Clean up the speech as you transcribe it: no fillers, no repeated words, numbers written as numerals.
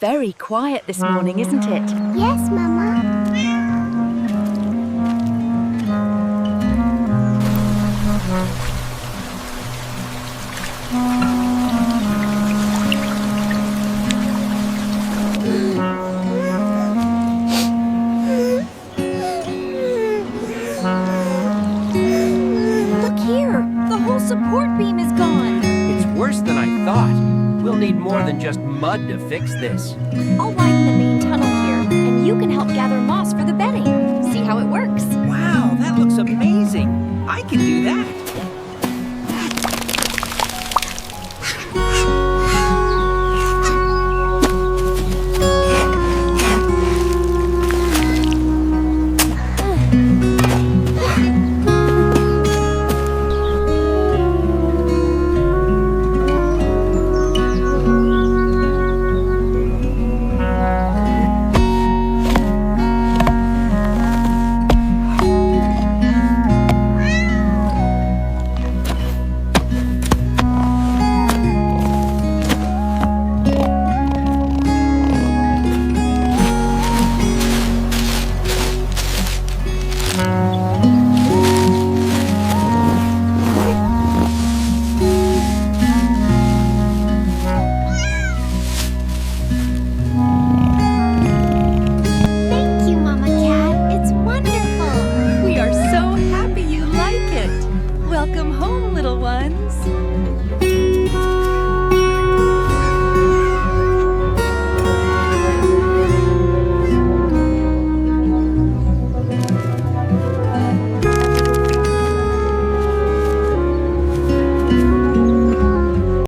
very quiet this morning, isn't it? Yes, Mama. Look here! The whole support beam is gone! It's worse than I thought. We'll need more than just mud to fix this. I'll widen the main tunnel here, and you can help gather moss for